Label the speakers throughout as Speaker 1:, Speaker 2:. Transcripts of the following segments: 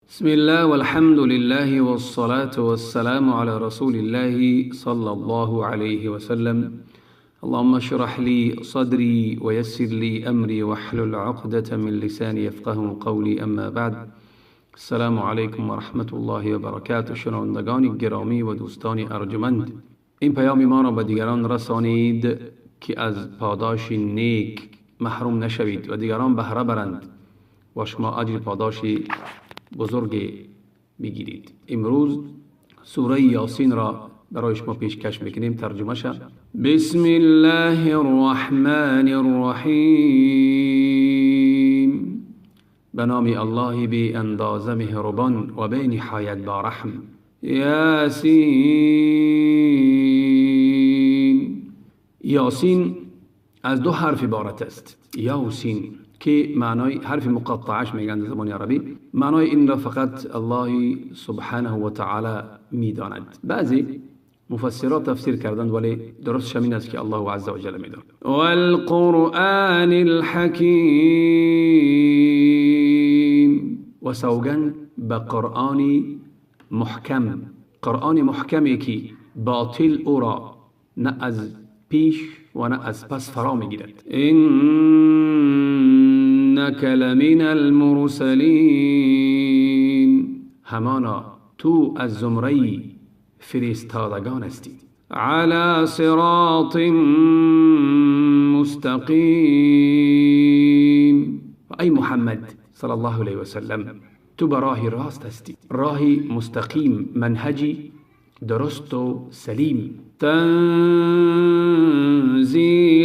Speaker 1: بسم الله والحمد لله والصلاة والسلام على رسول الله صلى الله عليه وسلم. اللهم اشرح لي صدري ويسر لي أمري واحلل عقدة من لساني يفقه قولي. اما بعد، السلام علیکم و رحمت الله و برکاته. شنوندگان گرامی و دوستان ارجمند، این پیام ما را به دیگران رسانید که از پاداش نیک محروم نشوید و دیگران بهره برند و شما اجر پاداش بزرگ بگیرید. امروز سوره یاسین را برای شما پیشکش میکنیم. ترجمه شد. بسم الله الرحمن الرحیم. به نام الله بی اندازه مهربان و بی نهایت با رحم. یاسین. یاسین از دو حرف عبارت است. یاسین که معنای حرف مقطعش میگن در زبان عربی. معنای این را فقط الله سبحانه و تعالی میداند. بعضی مفسرات تفسیر کردند ولی درست شمین است که الله عز و جل میداند. والقرآن الحکیم. و سوگند به قرآن محکم. قرآن محکمی که باطل او را نه از پیش و نه از پس فرا میگیرد. انک لمن المرسلین. همانا تو از زمره فرستادگان هستی. علی صراط مستقیم. ای محمد صلی الله علیه و سلم، تو به راه راست هستی، راه مستقیم، منهجی درست و سلیم. تنزیل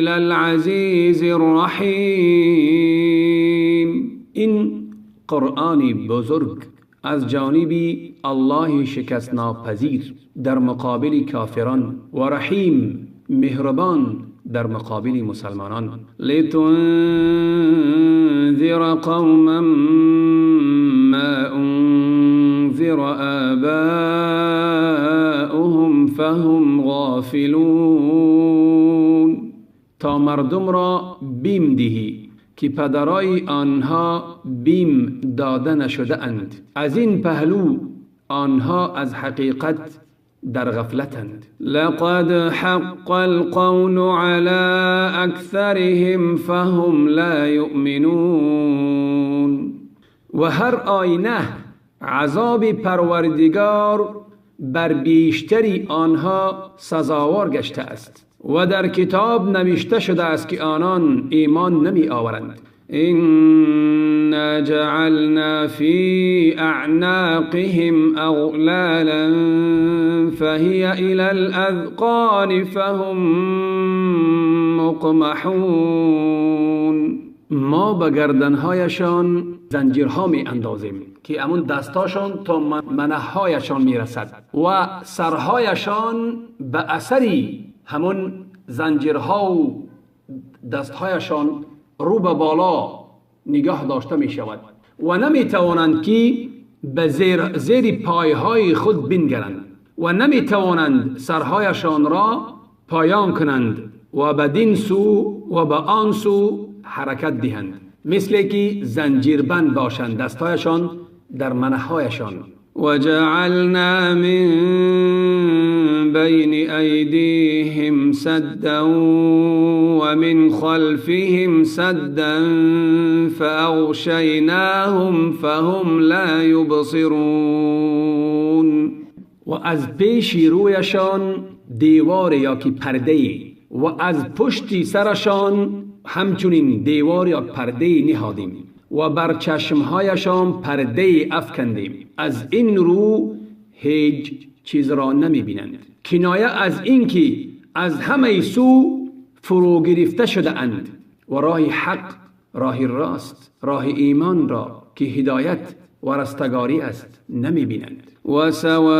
Speaker 1: العزیز الرحیم. این قرآن بزرگ از جانب الله شکست ناپذیر در مقابل کافران و رحیم مهربان در مقابل مسلمانان. لتنذر قوما ما انذر آباؤهم فهم غافلون. تا مردم را بیم دهی که پدرای آنها بیم داده نشده اند. از این پهلو آنها از حقیقت در غفلتند. لقد حق القول على اکثرهم فهم لا یؤمنون. و هر آینه عذاب پروردگار بر بیشتری آنها سزاوار گشته است و در کتاب نوشته شده است که آنان ایمان نمی آورند. إنا جعلنا في أعناقهم أغلالا فهي إلى الأذقان فهم مقمحون. ما به گردنهایشان زنجیرها می اندازیم که امون دستاشان تا منهایشان می رسد و سرهایشان به اثری همون زنجیرها و دستهایشان رو به بالا نگاه داشته می شود و نمی توانند که به زیر پایهای خود بنگرند و نمی توانند سرهایشان را پایان کنند و به دین سو و به آن سو حرکت دهند، مثل که زنجیربند باشند دستهایشان در منهایشان. وجعلنا من بين أيديهم سدا ومن خلفهم سدا فأغشيناهم فهم لا يبصرون. و از پیش رویشان دیوار یا که پرده و از پشت سرشان همچنین دیوار یا پرده نهادیم و بر چشمهایشان پرده افکندیم. از این رو هیچ چیز را نمی بینند. کنایه از این که از همه سو فرو گرفته شده اند و راه حق، راه راست، راه ایمان را که هدایت و رستگاری است نمی بینند. و سواء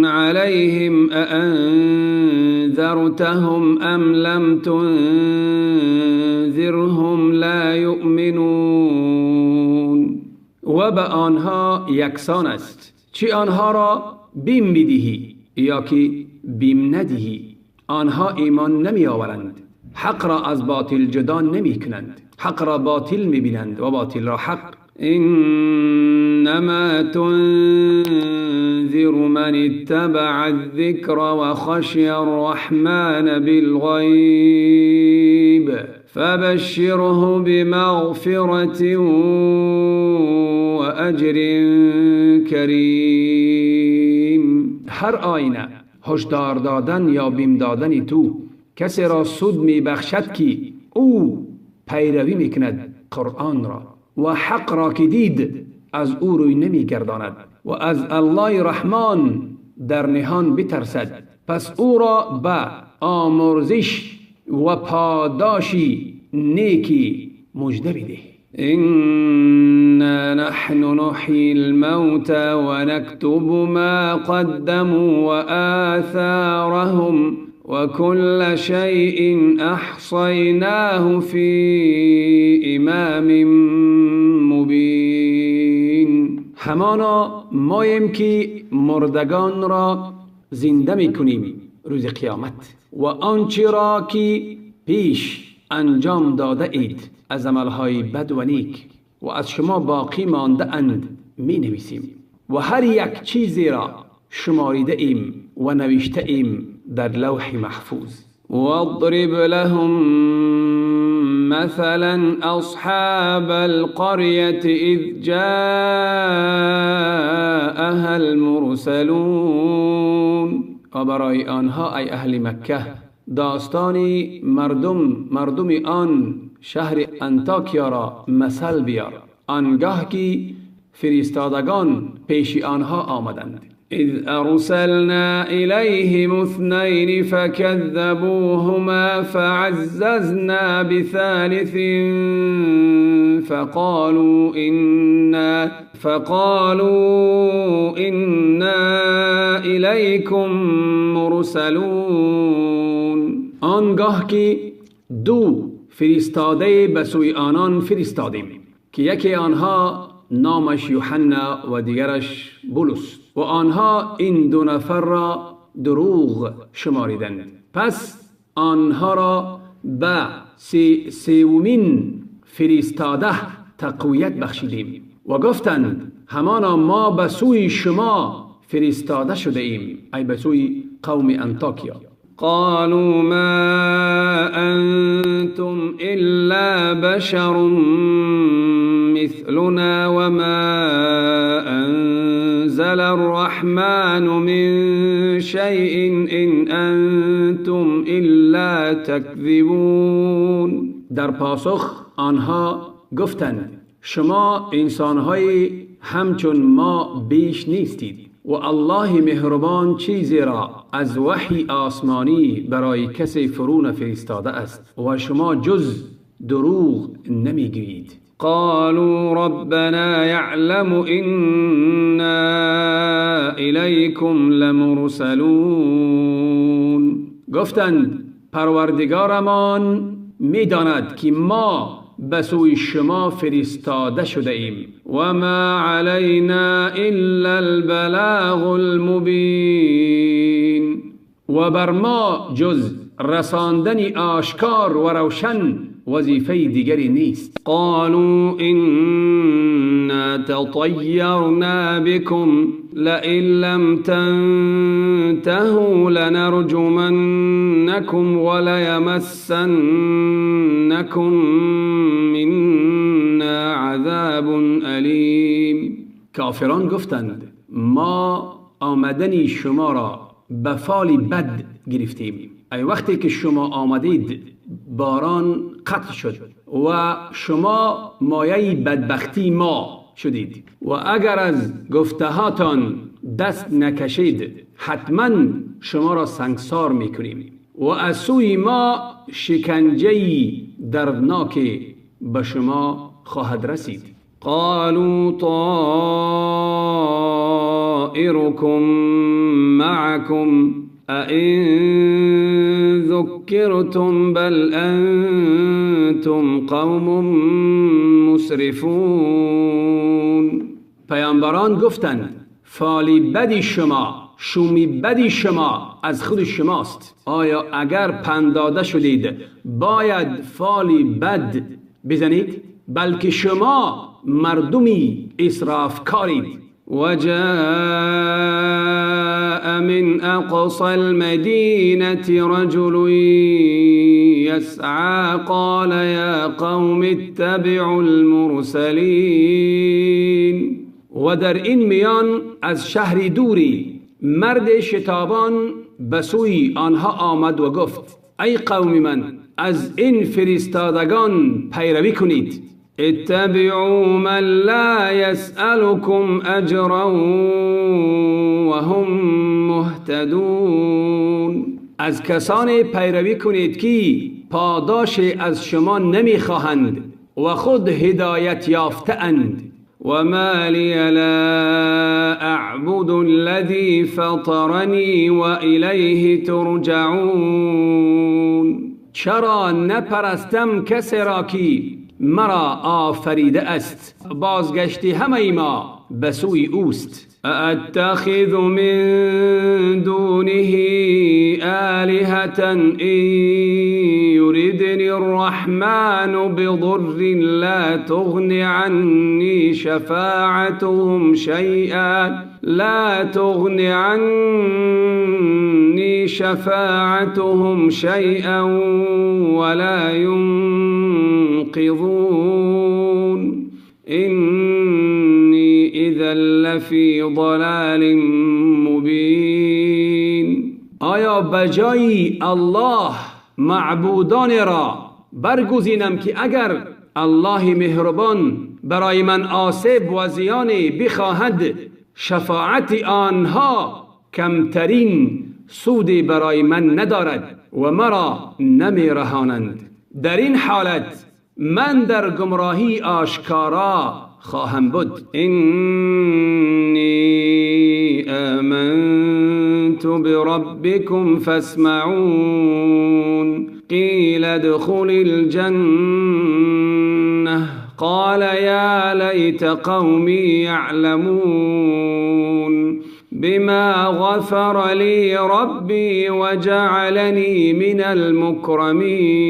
Speaker 1: علیهم اانذرتهم ام لم تنذرهم لا یؤمنون. و به آنها یکسان است چی آنها را بیم بدهی یا که بیم ندهی، آنها ایمان نمی آورند. حق را از باطل جدا نمی کنند، حق را باطل می بینند و باطل را حق. إن إنما تنذر من اتبع الذكر وخشي الرحمن بالغيب فبشره بمغفرة وأجر کریم. هر آینه هشدار دادن یا بیم دادن تو کسی را سود می بخشد که او پیروی می کند قرآن را و حق را که دید از او روی نمی گرداند و از الله رحمان در نهان بترسد، پس او را به آمرزش و پاداشی نیکی مژده بده. إنا نحن نحيي الموتى ونكتب ما قدموا وآثارهم وكل شيء أحصيناه في إمام مبين. همانا مایم که مردگان را زنده می کنیم روز قیامت و آنچه را که پیش انجام داده اید از عملهای بد و نیک و از شما باقی مانده اند می نویسیم و هر یک چیزی را شماریده ایم و نوشته ایم در لوح محفوظ. واضرب لهم مثلا اصحاب القرية اذ جاءها المرسلون. و برای آنها ای اهل مکه داستانی مردم آن شهر انطاکیا را مثل بیار آنگاه که فرستادگان پیش آنها آمدند. اذ ارسلنا الیهم اثنین فکذبوهما فعززنا بثالث فقالوا انا الیکم مرسلون. آنگاه که دو فرستاده به سوی آنان فرستادیم که یکی آنها نامش یوحنا و دیگرش بولس و آنها این دو نفر را دروغ شماریدند، پس آنها را به سومین فرستاده تقویت بخشیدیم و گفتند همانا ما به سوی شما فرستاده شده ایم، ای به سوی قوم انطاکیا. قالوا ما أنتم إلا بشر مثلنا وما أنزل الرحمن من شيء إن أنتم إلا تكذبون. در پاسخ آنها گفتند شما انسانهای همچون ما بیش نیستید و الله مهربان چیزی را از وحی آسمانی برای کسی فرو نفرستاده است و شما جز دروغ نمیگویید. قالوا ربنا يعلم إنا إليكم لمرسلون. گفتند پروردگارمان میداند که ما به سوی شما فرستاده شده ایم و ما علینا الا البلاغ المبین، و بر ما جز رساندن آشکار و روشن وظیفه دیگری نیست. قالوا إنا تطيرنا بكم لئن لم تنتهوا لنرجمنكم وليمسنكم منا عذاب أليم. کافران گفتند ما آمدنی شما را به فال بد گرفتیم. ای وقتی که شما آمدید باران قطع شد و شما مایه بدبختی ما شدید و اگر از گفتهاتان دست نکشید حتما شما را سنگسار میکنیم و از سوی ما شکنجه دردناک به شما خواهد رسید. قالوا طائركم معكم أئن ذكرتم بل أنتم قوم مسرفون. پیامبران گفتند فالی بدی شما، شومی بدی شما از خود شماست. آیا اگر پنداده شدید باید فالی بد بزنید؟ بلکه شما مردمی اسرافکارید. و جاء من اقصى المدینة رجل یسعى قال یا قوم اتبعوا المرسلین. و در این میان از شهر دوری مرد شتابان به سوی آنها آمد و گفت ای قوم من، از این فرستادگان پیروی کنید. اتبعوا من لا يسألكم اجرا وهم مهتدون. از کسانی پیروی کنید که پاداش از شما نمیخواهند و خود هدایت یافته اند. وما لي لا أعبد الذي فطرني وإليه ترجعون. چرا نپرستم کسی را که مرا آفریده است، بازگشتی همه ما به سوی اوست. اتخذ من دونه آلهة إن يردني الرحمن بضر لا تغن عني شفاعتهم شيئا ولا ينقذون. إني إذا لفي ضلال مبين. آیا بجای الله معبودان را برگزینم که اگر الله مهربان برای من آسیب و زیانی بخواهد، شفاعت آنها کمترین سودی برای من ندارد و مرا نمی رهانند. در این حالت من در گمراهی آشکارا خواهم بود. اینی آمنت بربکم فاسمعون. قیل ادخل الجنة قال یا لیت قومی یعلمون بما غفر لی ربی وجعلنی من المکرمین.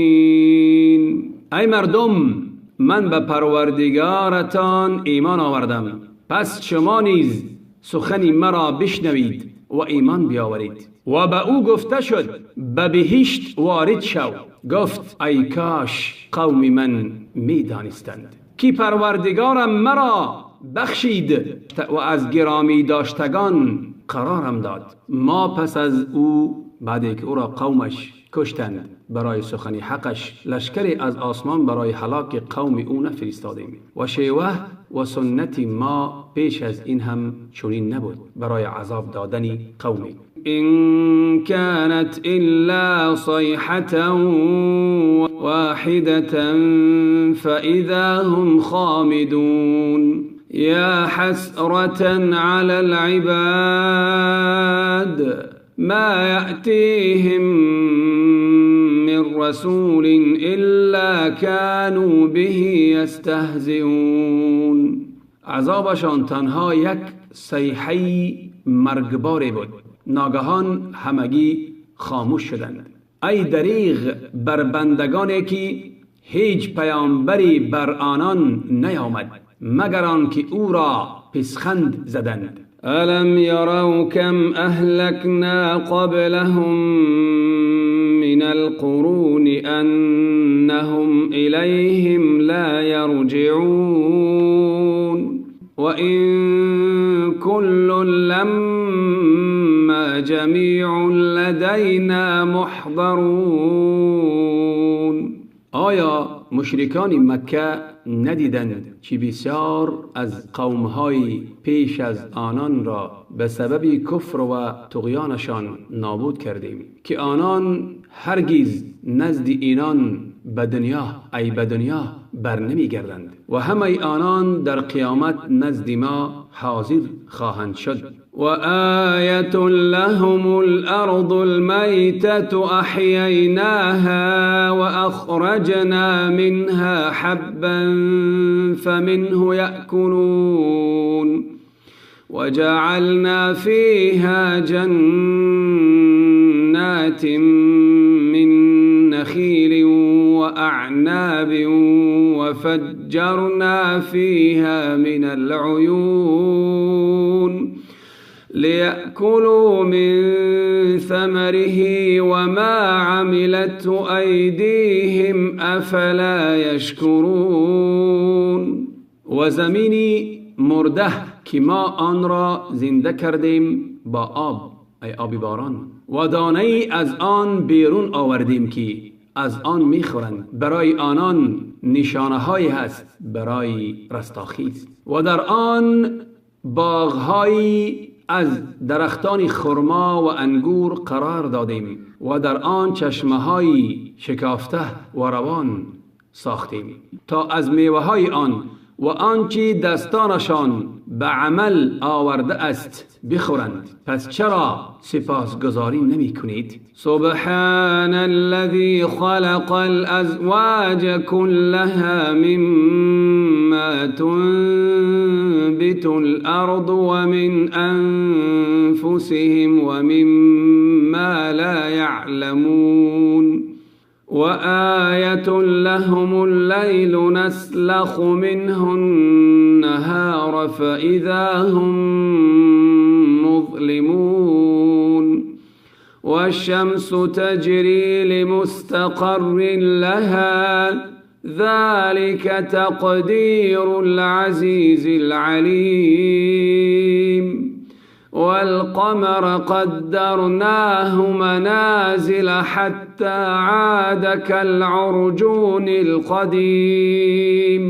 Speaker 1: ای مردم، من به پروردگارتان ایمان آوردم، پس شما نیز سخنی مرا بشنوید و ایمان بیاورید. و به او گفته شد به بهشت وارد شو. گفت ای کاش قوم من می دانستند که پروردگارم مرا بخشید و از گرامی داشتگان قرارم داد. ما پس از او، بعد که او را قومش کشتند برای سخن حقش، لشکری از آسمان برای هلاک قوم او نفرستادیم و شیوه و سنت ما پیش از این هم چنین نبود برای عذاب دادن قومی. إن كانت إلا صيحة واحدة فإذا هم خامدون. يا حسرة على العباد ما يأتيهم من رسول إلا كانوا به يستهزئون. عذابشان تنها یک صیحه مرگباری بود، ناگهان همگی خاموش شدند. ای دریغ بر بندگانی که هیچ پیامبری بر آنان نیامد مگر آنکه او را پسخند زدند. الم یروا کم اهلکنا قبلهم من القرون انهم الیهم لا یرجعون وإن كل لما جمیع لدینا محضرون. آیا مشرکان مکه ندیدند که بسیار از قومهای پیش از آنان را به سبب کفر و طغیانشان نابود کردیم که آنان هرگز نزد اینان به دنیا بر نمی گردند و همه آنان در قیامت نزد ما حاضر خواهند شد. و آیت لهم الارض المیتة احییناها و اخرجنا منها حبا فمنه یأکلون وجعلنا فيها جنات من نخيل وأعناب فجرنا فيها من العيون ليأكلوا من ثمره وما عملته أيديهم أفلا يشكرون. و زمینی مرده که ما آن را زنده کردیم با آب، ای آبی باران، و دانه ای از آن بیرون آوردیم که از آن میخورند، برای آنان نشانه هایی هست برای رستاخیز. و در آن باغهایی از درختان خرما و انگور قرار دادیم و در آن چشمه‌های شکافته و روان ساختیم تا از میوه‌های آن و آنچه دستانشان به عمل آورده است بخورند. پس چرا سپاسگزاری نمی کنید؟ سبحان الذي خلق الازواج كلها مما تنبت الارض ومن انفسهم ومما لا يعلمون وآية لهم الليل نسلخ منه النهار فإذا هم مظلمون والشمس تجري لمستقر لها ذلك تقدير العزيز العليم والقمر قدرناه منازل حتى عاد كالعرجون القديم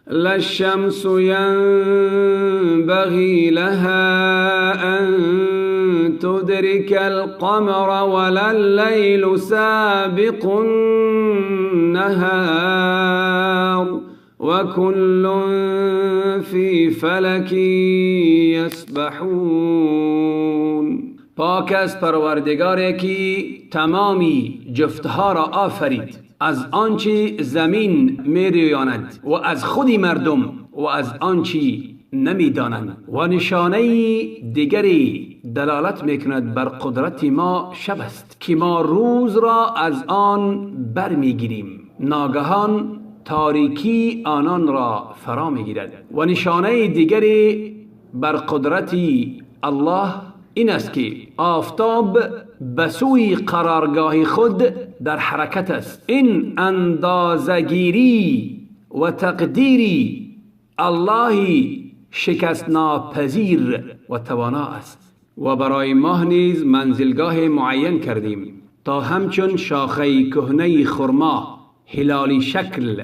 Speaker 1: لا الشمس ينبغي لها أن تدرك القمر ولا الليل سابق النهار وكل في فلك يسبحون. پاک است پروردگاری که تمامی جفتها را آفرید، از آنچه زمین می‌رویاند و از خود مردم و از آنچه نمی‌دانند. و نشانه دیگری دلالت می‌کند بر قدرت ما شب است که ما روز را از آن برمی‌گیریم، ناگهان تاریکی آنان را فرا می‌گیرد. و نشانه دیگری بر قدرت الله این است که آفتاب به سوی قرارگاه خود در حرکت است. این اندازه‌گیری و تقدیری الله شکست ناپذیر و توانا است. و برای ماه نیز منزلگاه معین کردیم تا همچون شاخه کهنه خرما هلالی شکل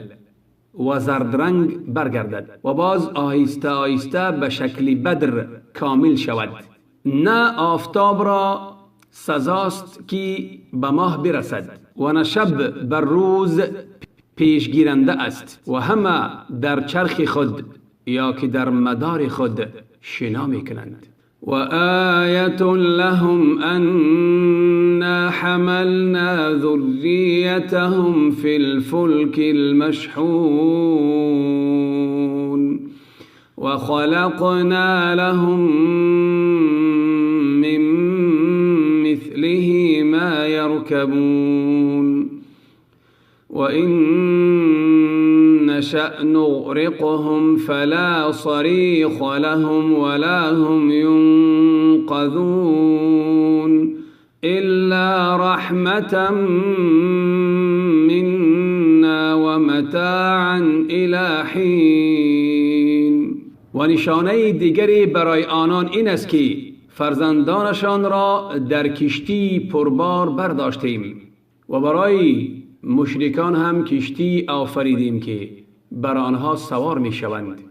Speaker 1: و زرد رنگ برگردد و باز آهسته آهسته به شکل بدر کامل شود. نه آفتاب را سزاست که به ماه برسد و نه شب بر روز پیشگیرنده است و همه در چرخ خود یا که در مدار خود شنا می کنند. و آیت لهم أنا حملنا ذریتهم فی الفلک المشحون و خلقنا لهم من مثله ما يركبون وإن نشأ نغرقهم فلا صريخ لهم ولا هم ينقذون إلا رحمة منا ومتاعا إلى حين. و نشانه دیگری برای آنان این است که فرزندانشان را در کشتی پربار برداشتیم و برای مشرکان هم کشتی آفریدیم که بر آنها سوار می شوند.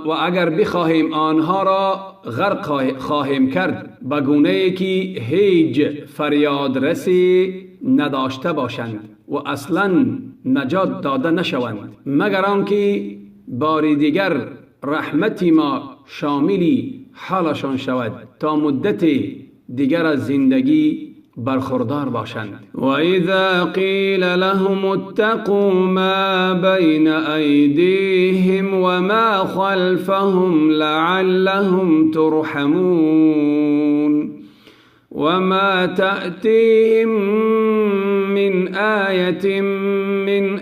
Speaker 1: و اگر بخواهیم آنها را غرق خواهیم کرد به گونه‌ای که هیچ فریاد رسی نداشته باشند و اصلا نجات داده نشوند، مگر آنکه بار دیگر رحمت ما شاملی حالشان شود تا مدت دیگر از زندگی برخوردار باشند. و اذا قیل لهم اتقوا ما بین ایدیهم و ما خلفهم لعلهم ترحمون وما تأتيهم من آية من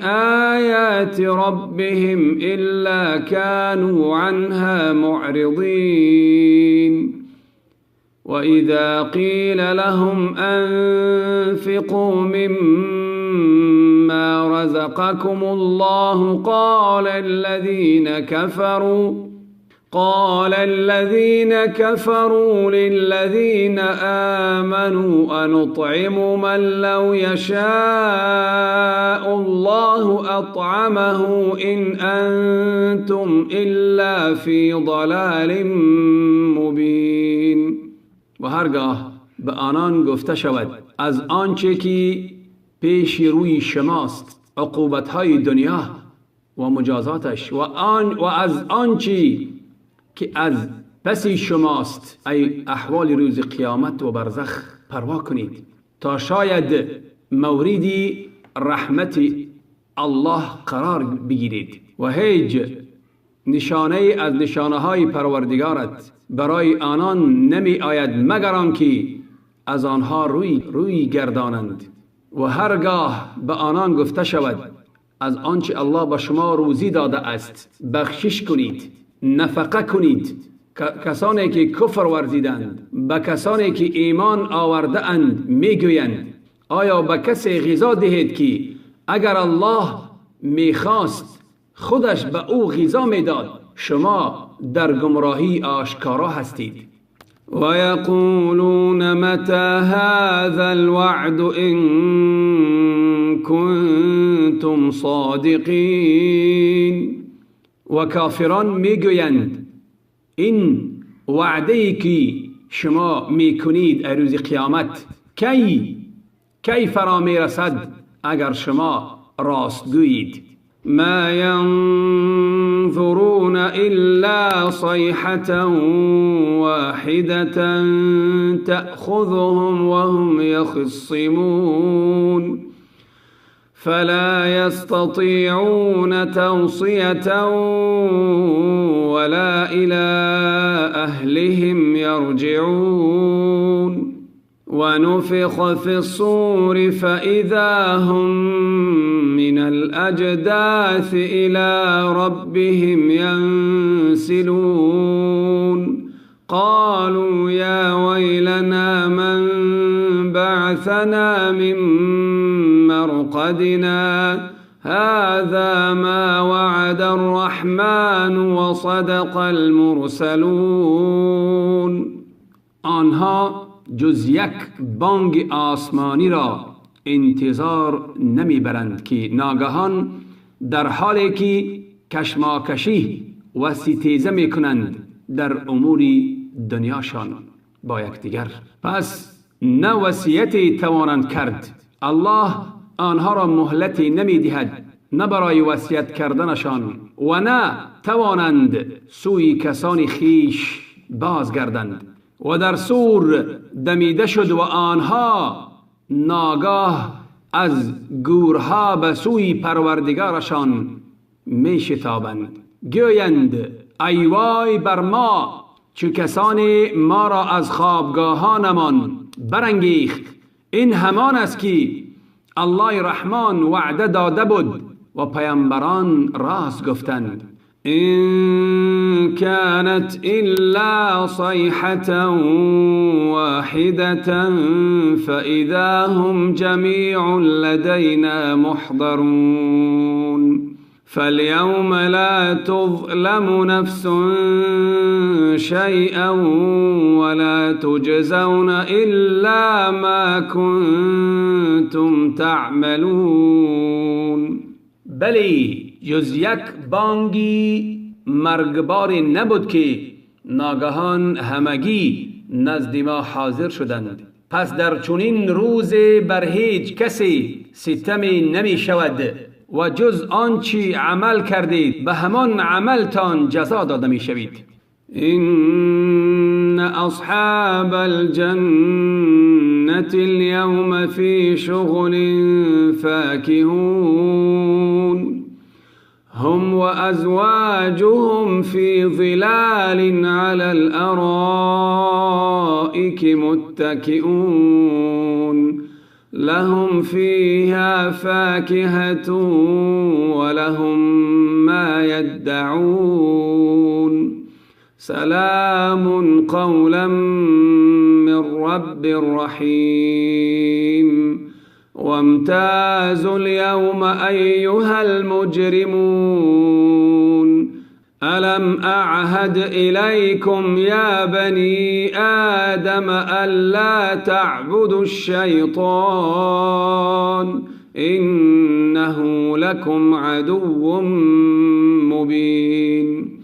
Speaker 1: آيات ربهم إلا كانوا عنها معرضين وإذا قيل لهم أنفقوا مما رزقكم الله قال الذين كفروا للذين آمنوا أنطعم من لو يشاء الله أطعمه إن أنتم إلا في ضلال مبين. و هرگاه به آنان گفته شود از آنچه که پیش روی شماست، عقوبت‌های دنیا و مجازاتش، و از آنچه که از پس شماست، ای احوال روز قیامت و برزخ پروا کنید تا شاید موردی رحمت الله قرار بگیرید و هیچ نشانه از نشانه های پروردگارت برای آنان نمی آید مگر آنکه از آنها روی گردانند. و هرگاه به آنان گفته شود از آنچه الله به شما روزی داده است بخشش کنید، نفقه کنید، کسانی که کفر ورزیدند به کسانی که ایمان آورده اند میگویند آیا به کسی غذا دهید که اگر الله میخواست خودش به او غذا میداد؟ شما در گمراهی آشکارا هستید. و یقولون متى هذا الوعد ان کنتم صادقین. و کافران میگویند این وعده‌ای که شما میکنید روز قیامت کی فرا میرسد اگر شما راست گویید؟ ما ينظرون الا صيحة واحدة تأخذهم وهم يخصمون فلا يستطيعون توصية ولا إلى أهلهم يرجعون. ونفخ في الصور فإذا هم من الأجداث إلى ربهم ينسلون. قالوا يا ويلنا من بعثنا من مرقدنا هذا ما وعد الرحمن وصدق المرسلون. آنها جز یک بانگ آسمانی را انتظار نمی برند که ناگهان در حالی که کشماکشی و ستیزه می کنند در امور دنیاشان با یکدیگر، پس نه وصیتی توانند کرد. الله آنها را مهلتی نمی دهد نه برای وصیت کردنشان و نه توانند سوی کسان خیش بازگردند. و در سور دمیده شد و آنها ناگاه از گورها به سوی پروردگارشان می شتابند، گویند ای وای بر ما چه کسانی ما را از خوابگاهانمان برانگیخت. این همان است که الله رحمان وعده داده بود و پیامبران راست گفتند. إن كانت إلا صيحة واحدة فإذا هم جميع لدينا محضرون. فاليوم لا تظلم نفس شيئا ولا تجزون إلا ما كنتم تعملون. بلی جز یک بانگی مرگبار نبود که ناگهان همگی نزد ما حاضر شدند. پس در چنین روز بر هیچ کسی ستمی نمی شود و جز آنچه عمل کردید به همان عملتان جزا داده می شوید. إن أصحاب الجنة اليوم في شغل فاكهون هم وأزواجهم في ظلال على الأرائك الأرائك متكئون لهم فيها فاكهة ولهم ما يدعون سلام قولا من رب رحيم وامتازوا اليوم أيها المجرمون ألم أعهد إليكم يا بني آدم ألا تعبدوا الشيطان إنه لكم عدو مبين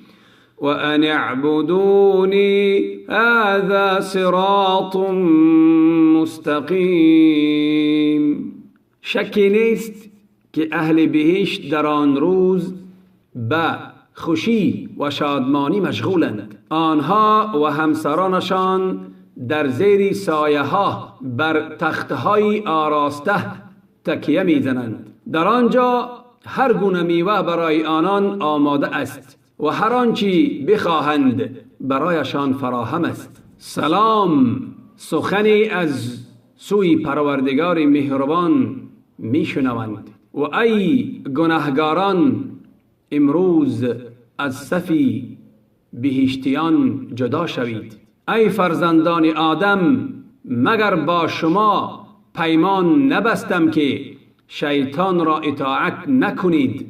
Speaker 1: وأن اعبدوني هذا صراط مستقیم. شکی نیست که اهل بهشت در آن روز به خوشی و شادمانی مشغولند. آنها و همسرانشان در زیر سایه ها بر تختهای آراسته تکیه میزنند. در آنجا هر گونه میوه برای آنان آماده است و هر آنچه بخواهند برایشان فراهم است. سلام سخنی از سوی پروردگار مهربان میشنوند و ای گناهگاران امروز از صفی بهشتیان جدا شوید. ای فرزندان آدم مگر با شما پیمان نبستم که شیطان را اطاعت نکنید؟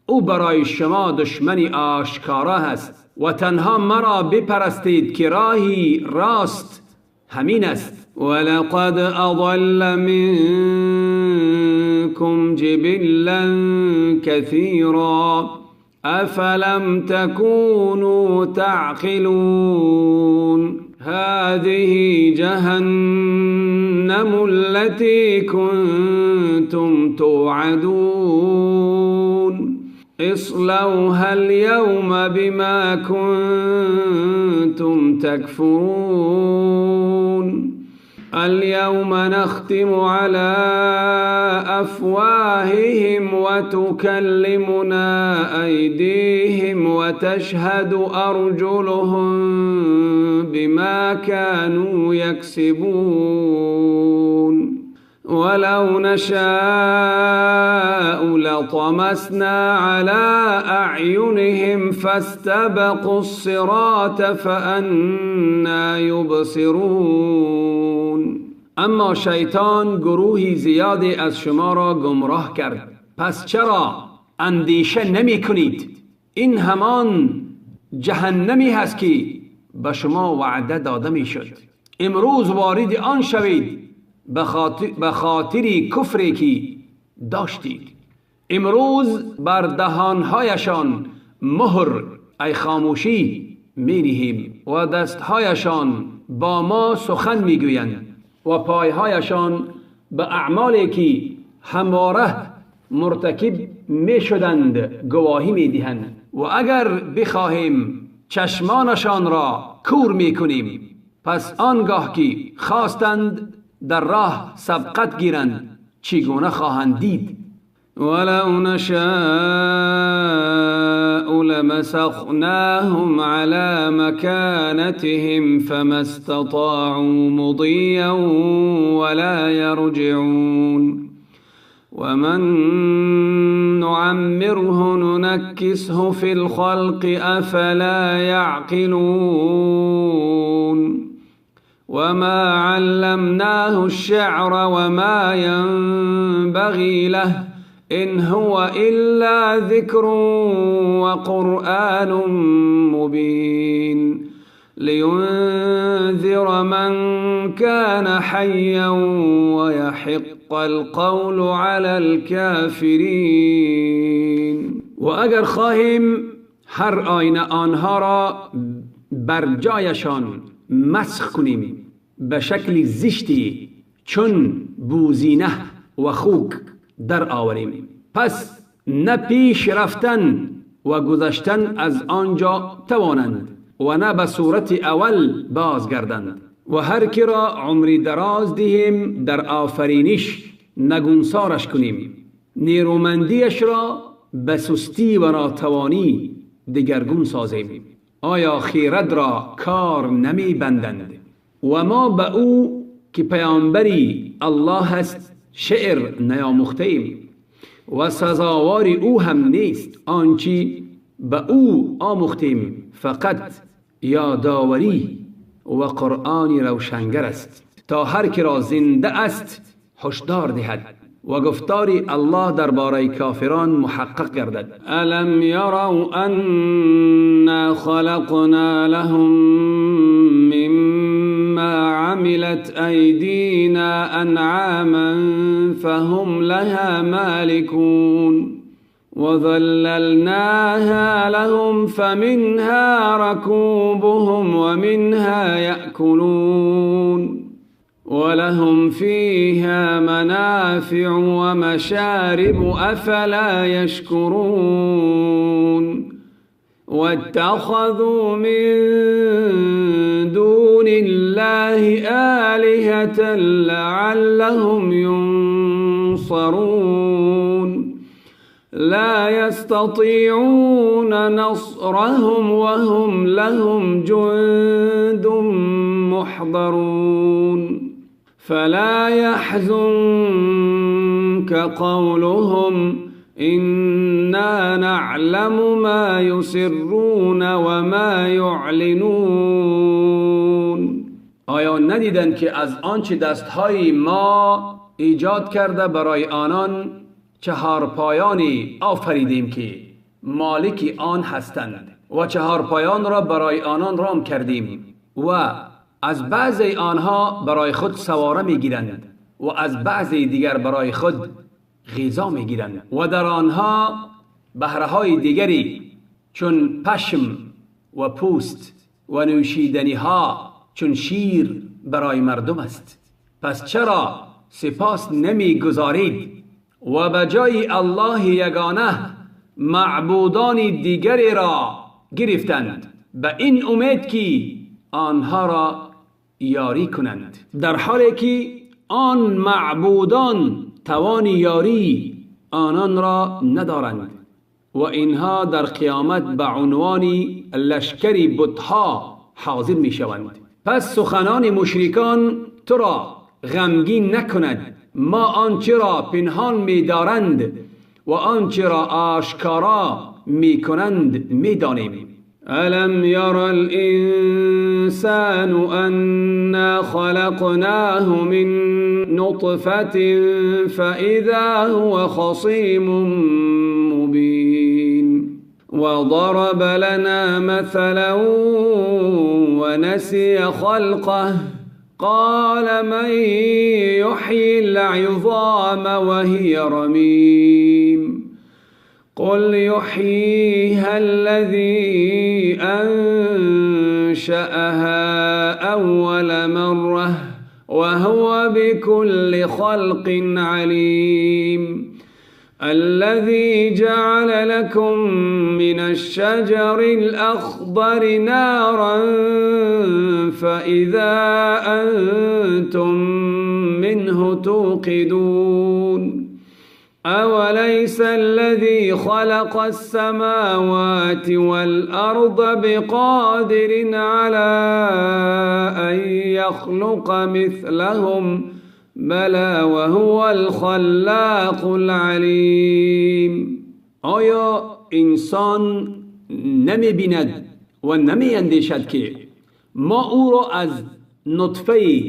Speaker 1: او برای شما دشمنی آشکارا است و تنها مرا بپرستید که راهی راست همین است. ولقد اضل منكم جبلا كثيرا افلم تكونوا تعقلون هذه جهنم التي كنتم توعدون اصلوها اليوم بما كنتم تكفرون اليوم نختم على أفواههم وتكلمنا أيديهم وتشهد أرجلهم بما كانوا يكسبون ولو نشاء لطمسنا على أعينهم فاستبقوا الصراط فأنا يبصرون. اما شیطان گروهی زیادی از شما را گمراه کرد. پس چرا اندیشه نمی کنید؟ این همان جهنمی هست که به شما وعده داده می شد. امروز وارد آن شوید به خاطر کفری که داشتید. امروز بر دهانهایشان مهر ای خاموشی می نهیم و دستهایشان با ما سخن می گویند و پایهایشان به اعمالی که همواره مرتکب می شدند گواهی می دهند و اگر بخواهیم چشمانشان را کور می کنیم. پس آنگاه که خواستند در راه سبقت گیرند چگونه خواهند دید؟ ولو نشاء لمسخناهم على مكانتهم فما استطاعوا مضيا ولا يرجعون ومن نعمره ننكسه في الخلق أفلا يعقلون وما علمناه الشعر وما ينبغي له إن هو إلا ذكر وقرآن مبين لينذر من كان حيا ويحق القول على الكافرين. و اگر خواهیم هر آینه آنها را بر جایشان مسخ کنیم به شکل زشتی چون بوزینه و خوک در آوریم، پس نه پیش رفتن و گذشتن از آنجا توانند و نه به صورت اول بازگردند. و هر کی را عمری دراز دهیم در آفرینش نگونسارش کنیم، نیرومندیش را به سستی و ناتوانی دگرگون سازیم. آیا خیرت را کار نمی بندند؟ و ما به او که پیامبری الله هست شعر نیاموختیم و سزاوار او هم نیست آنچه به او آموختیم، فقط یادآوری و قرآن روشنگر است تا هر که را زنده است هشدار دهد و گفتار الله درباره کافران محقق گردد. الم یروا انا خلقنا لهم مما عملت ایدینا انعاما فهم لها مالكون وظللناها لهم فمنها ركوبهم ومنها يأكلون ولهم فيها منافع ومشارب أفلا يشكرون واتخذوا من دون الله آلهة لعلهم ينصرون لا يستطيعون نصرهم وهم لهم جند محضرون فلا يحزنك قولهم إنا نعلم ما يسرون وما يعلنون. آیا ندیدند که از آنچه دستهای ما ایجاد کرده برای آنان چهار پایانی آفریدیم که مالک آن هستند و چهار پایان را برای آنان رام کردیم و از بعضی آنها برای خود سواره می گیرند و از بعضی دیگر برای خود غذا می گیرند و در آنها بهره های دیگری چون پشم و پوست و نوشیدنی ها چون شیر برای مردم است. پس چرا سپاس نمی گذارید و بجای الله یگانه معبودان دیگری را گرفتند به این امید که آنها را یاری کنند، در حالی که آن معبودان توان یاری آنان را ندارند و اینها در قیامت به عنوان لشکری بتها حاضر می شوند. پس سخنان مشرکان تو را غمگین نکند، ما آنچه را پنهان می دارند و آنچه را آشکارا می کنند می دانیم. الم یر الانسان انا خلقناه من نطفة فاذا هو خصیم مبین وضرب لنا مثلا ونسي خلقه قال من يحيي العظام وهي رميم قل يحييها الذي أنشأها أول مرة وهو بكل خلق عليم الذي جعل لكم من الشجر الأخضر نارا فإذا أنتم منه توقدون أوليس الذي خلق السماوات والأرض بقادر على أن يخلق مثلهم بلى وهو الخلاق العليم. آیا انسان نمی بیند و نمی اندیشد که ما او را از نطفه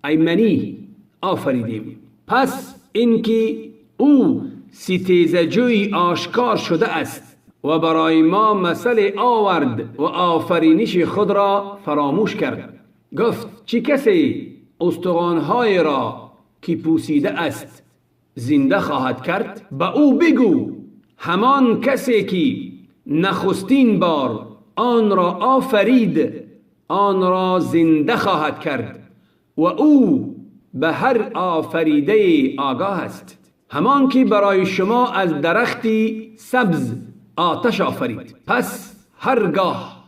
Speaker 1: ایمنی آفریدیم، پس اینکه او ستیزجوی آشکار شده است و برای ما مثل آورد و آفرینش خود را فراموش کرد. گفت چه کسی استخوان‌های را که پوسیده است زنده خواهد کرد؟ به او بگو همان کسی که نخستین بار آن را آفرید آن را زنده خواهد کرد و او به هر آفریده آگاه است. همان که برای شما از درختی سبز آتش آفرید، پس هرگاه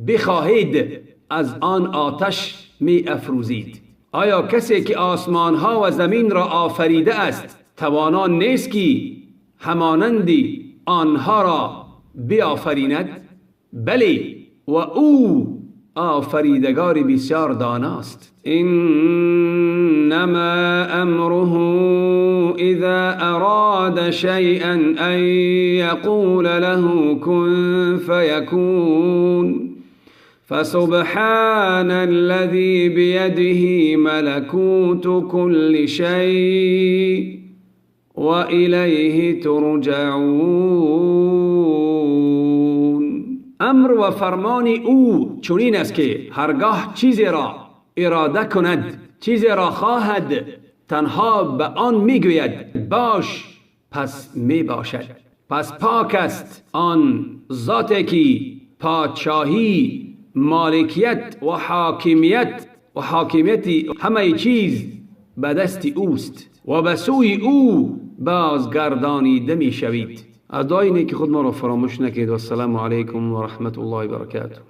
Speaker 1: بخواهید از آن آتش می افروزید. آیا کسی که آسمان ها و زمین را آفریده است توانا نیست که همانندی آنها را بیافریند؟ بله، و او آفریدگار بسیار داناست. انما امره اذا اراد شیئا ان یقول له کن فیکون فسبحان الذي بيده ملكوت كل شيء وإليه ترجعون. امر و فرمان او چنین است که هرگاه چیزی را اراده کند، چیزی را خواهد، تنها به آن میگوید باش، پس می باشد. پس پاک است آن ذاتی که پادشاهی، مالکیت و حاکمیت همه چیز به دست اوست و به سوی او بازگردانیده می شوید. ادعای اینه که خود ما را فراموش نکید. و السلام علیکم و رحمت الله و برکاته.